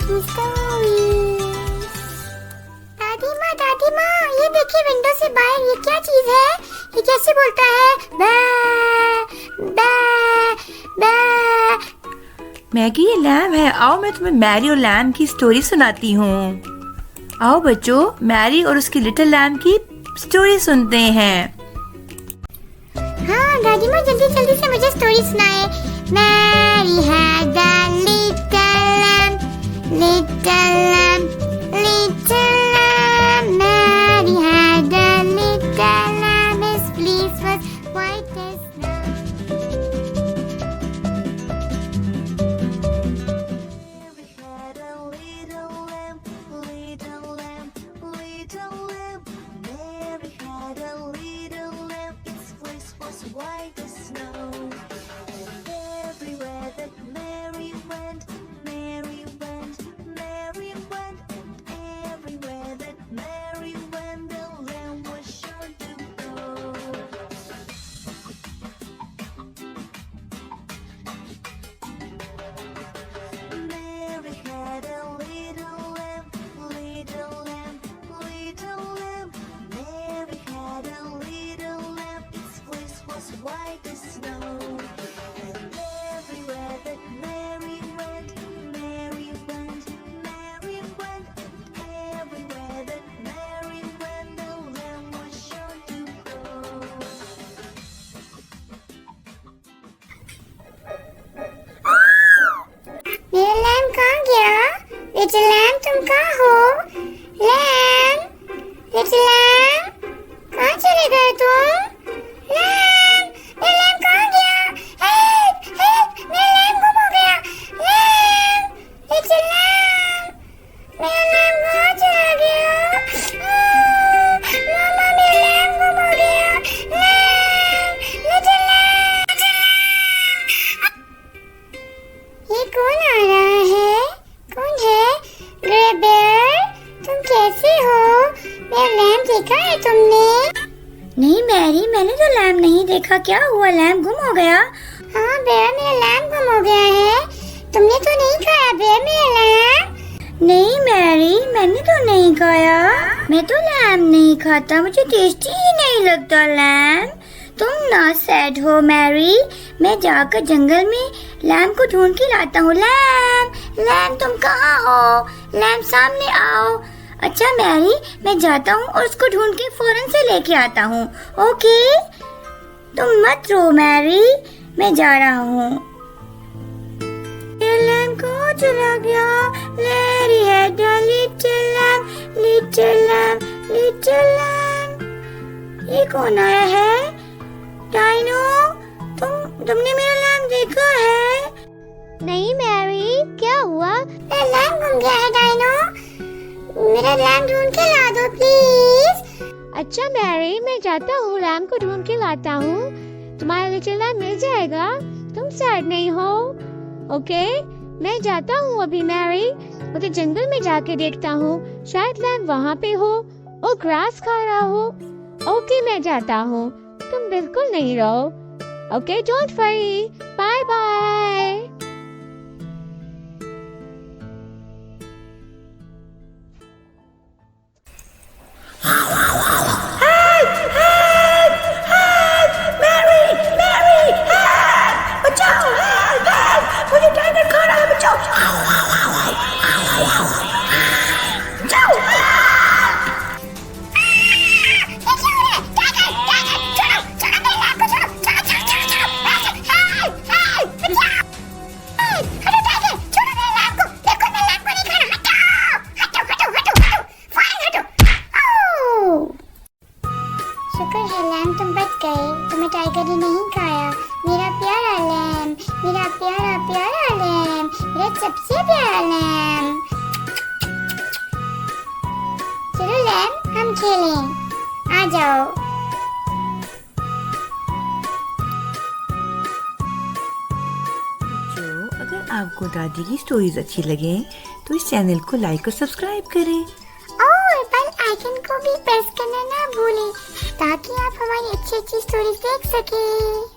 की स्टोरीज। दादी माँ, ये देखिए विंडो से बाहर ये क्या चीज है? ये कैसे बोलता है? बे बे बे। मैगी, ये लैम है। आओ मैं तुम्हें मैरी और लैम की स्टोरी सुनाती हूँ। आओ बच्चों, मैरी और उसकी लिटिल लैम की स्टोरी सुनते हैं। हाँ दादी माँ, जल्दी जल्दी से मुझे स्टोरी सुनाए। Mary had a little lamb, little lamb, little lamb. Mary had a little lamb, his fleece was white as snow. Mary had a little lamb, little lamb, little lamb. Mary had a little lamb, its fleece was white as snow. And everywhere that Mary went, Mary went, Mary went. And everywhere that Mary went, the lamb was sure to go. Mary had a little lamb, little lamb, little lamb. Mary had a little lamb, its fleece was white as snow. And everywhere that Mary went, Mary went, Mary went. And everywhere that Mary went, the lamb was sure to go. मेरा lamb कहाँ गया? Little lamb तुम कहाँ हो? Lamb, little lamb, कहाँ चले गए तुम? लैम, मेरा लैम कहाँ गया? हेल्प, हेल्प, मेरा लैम गुम हो गया। लैम, लिटिल लैम, मेरा लैम कहाँ चला गया? मामा, मेरा लैम गुम हो गया। लैम, लिटिल लैम, ये कौन आ रहा है? कौन है? ग्रे बेयर, तुम कैसे हो? मेरा लैम देखा है तुमने? नहीं मैरी, मैंने तो लैम नहीं देखा। क्या हुआ? लैम गुम हो गया? हाँ बेयर, मेरा लैम गुम हो गया है। तुमने तो नहीं खाया बेयर मेरा लैम? नहीं मैरी, मैंने तो नहीं खाया। मैं तो लैम नहीं खाता, मुझे टेस्टी ही नहीं लगता लैम। तुम ना सैड हो मैरी, मैं जाकर जंगल में लैम को ढूंढ के लाता हूँ। लैम, लैम तुम कहाँ हो? लैम सामने आओ। अच्छा मैरी, मैं जाता हूँ और उसको ढूंढ के फौरन से लेके आता हूँ। ओके, तुम मत रो मैरी, मैं जा रहा हूँ। लैम कहाँ चला गया? Mary had a little lamb, little lamb, little lamb. ये कौन आया है? डाइनो, तुमने मेरा लैम देखा है? नहीं मैरी, क्या हुआ? मेरा लैम गुम गया है डाइनो, मेरा लैम ढूंढ के ला दो प्लीज। अच्छा मैरी, मैं जाता हूँ, लैम को ढूंढ के लाता हूँ। तुम्हारा लिटिल लैम मिल जाएगा, तुम सैड नहीं हो। ओके, मैं जाता हूँ अभी मैरी, मुझे जंगल में जाके देखता हूँ, शायद लैम वहाँ पे हो और ग्रास खा रहा हो। ओके, मैं जाता हूँ, तुम बिल्कुल नहीं रहो। Okay, don't worry, bye bye. शुक्र है लैम तुम बच गए, तुम्हें टाइगर ने नहीं खाया। मेरा प्यारा लैम, मेरा प्यारा प्यारा लैम, मेरा सबसे प्यारा लैम। चलो लैम, हम खेलें, आ जाओ। अगर आपको दादी की स्टोरीज अच्छी लगे तो इस चैनल को लाइक और सब्सक्राइब करें और बेल आइकन को भी प्रेस करना ना भूलें ताकि आप हमारी अच्छी अच्छी स्टोरीज देख सकें।